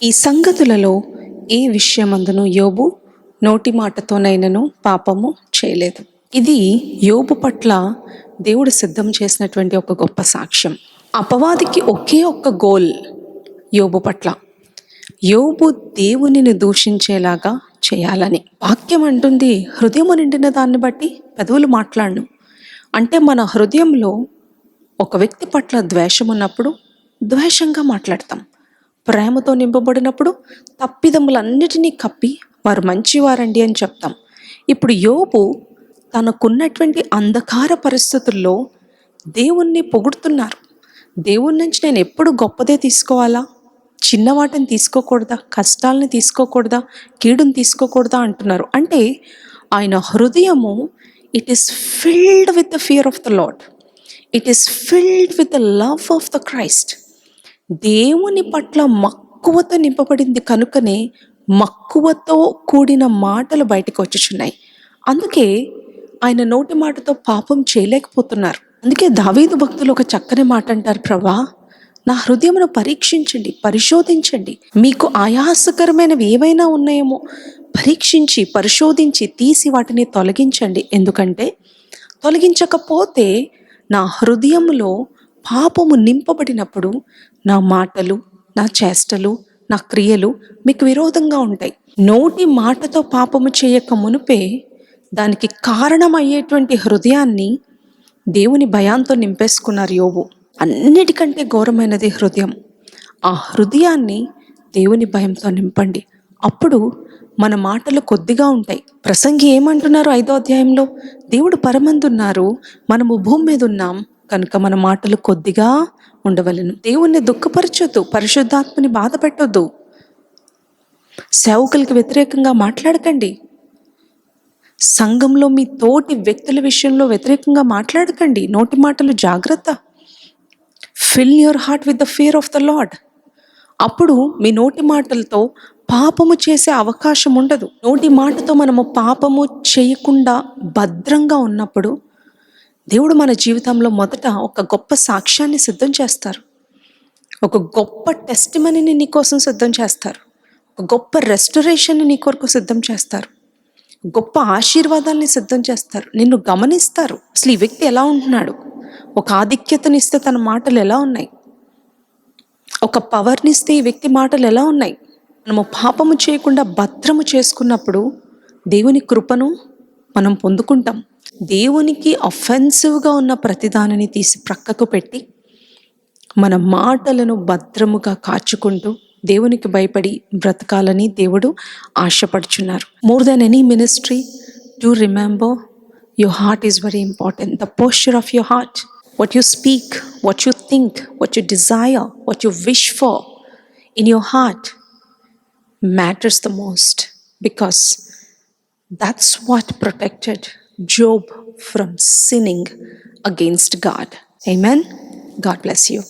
ఈ సంగతులలో ఏ విషయమందును యోబు నోటి మాటతోనైనను పాపము చేయలేదు. ఇది యోబు పట్ల దేవుడు సిద్ధం చేసినటువంటి ఒక గొప్ప సాక్ష్యం. అపవాదికి ఒకే ఒక్క గోల్ యోబు పట్ల, యోబు దేవునిని దూషించేలాగా చేయాలని. వాక్యం అంటుంది, హృదయము నిండిన దాన్ని బట్టి పెదవులు మాట్లాడను. అంటే మన హృదయంలో ఒక వ్యక్తి పట్ల ద్వేషం ఉన్నప్పుడు ద్వేషంగా మాట్లాడతాం. ప్రేమతో నింపబడినప్పుడు తప్పిదములన్నిటినీ కప్పి వారు మంచివారండి అని చెప్తాం. ఇప్పుడు యోబు తనకున్నటువంటి అంధకార పరిస్థితుల్లో దేవుణ్ణి పొగుడుతున్నారు. దేవుని నుంచి నేను ఎప్పుడు గొప్పదే తీసుకోవాలా, చిన్నవాటిని తీసుకోకూడదా, కష్టాలని తీసుకోకూడదా, కీడుని తీసుకోకూడదా అంటున్నారు. అంటే ఆయన హృదయము it is filled with the fear of the lord. It is filled with the love of the Christ. దేవుని పట్ల మక్కువతో నింపబడింది కనుకనే మక్కువతో కూడిన మాటలు బయటకు వచ్చుచున్నాయి. అందుకే ఆయన నోటి మాటతో పాపం చేయలేకపోతున్నారు. అందుకే దావీదు భక్తులు ఒక చక్కని మాట అంటారు, ప్రభా నా హృదయమును పరీక్షించండి, పరిశోధించండి, మీకు ఆయాసకరమైనవి ఏవైనా ఉన్నాయేమో పరీక్షించి పరిశోధించి తీసి వాటిని తొలగించండి. ఎందుకంటే తొలగించకపోతే నా హృదయములో పాపము నింపబడినప్పుడు నా మాటలు, నా చేష్టలు, నా క్రియలు మీకు విరోధంగా ఉంటాయి. నోటి మాటతో పాపము చేయక మునుపే దానికి కారణమయ్యేటువంటి హృదయాన్ని దేవుని భయంతో నింపేసుకున్నారు యోబు. అన్నిటికంటే ఘోరమైనది హృదయం. ఆ హృదయాన్ని దేవుని భయంతో నింపండి. అప్పుడు మన మాటలు కొద్దిగా ఉంటాయి. ప్రసంగి ఏమంటున్నారు 5వ అధ్యాయంలో, దేవుడు పరమందున్నారు, మనము భూమి మీద ఉన్నాం కనుక మన మాటలు కొద్దిగా ఉండవలెను. దేవుణ్ణి దుఃఖపరచొద్దు, పరిశుద్ధాత్మని బాధ పెట్టొద్దు, సేవకులకి వ్యతిరేకంగా మాట్లాడకండి, సంఘంలో మీ తోటి వ్యక్తుల విషయంలో వ్యతిరేకంగా మాట్లాడకండి. నోటి మాటలు జాగ్రత్త. Fill your heart with the fear of the lord. అప్పుడు మీ నోటి మాటలతో పాపము చేసే అవకాశం ఉండదు. నోటి మాటతో మనము పాపము చేయకుండా భద్రంగా ఉన్నప్పుడు దేవుడు మన జీవితంలో మొదట ఒక గొప్ప సాక్ష్యాన్ని సిద్ధం చేస్తారు. ఒక గొప్ప టెస్టిమనీని నీ కోసం సిద్ధం చేస్తారు. ఒక గొప్ప రెస్టరేషన్ని నీ కొరకు సిద్ధం చేస్తారు. గొప్ప ఆశీర్వాదాల్ని సిద్ధం చేస్తారు. నిన్ను గమనిస్తారు. అసలు ఈ వ్యక్తి ఎలా ఉంటున్నాడు, ఒక ఆధిక్యతనిస్తే తన మాటలు ఎలా ఉన్నాయి, ఒక పవర్నిస్తే ఈ వ్యక్తి మాటలు ఎలా ఉన్నాయి. మనము పాపము చేయకుండా భద్రము చేసుకున్నప్పుడు దేవుని కృపను మనం పొందుకుంటాం. దేవునికి అఫెన్సివ్గా ఉన్న ప్రతిదానిని తీసి ప్రక్కకు పెట్టి మన మాటలను భద్రముగా కాచుకుంటూ దేవునికి భయపడి బ్రతకాలని దేవుడు ఆశపడుచున్నారు. More than any ministry, do remember your heart is very important. The posture of your heart, what you speak, what you think, what you desire, what you wish for in your heart matters the most, because that's what protected Job from sinning against God. Amen. God bless you.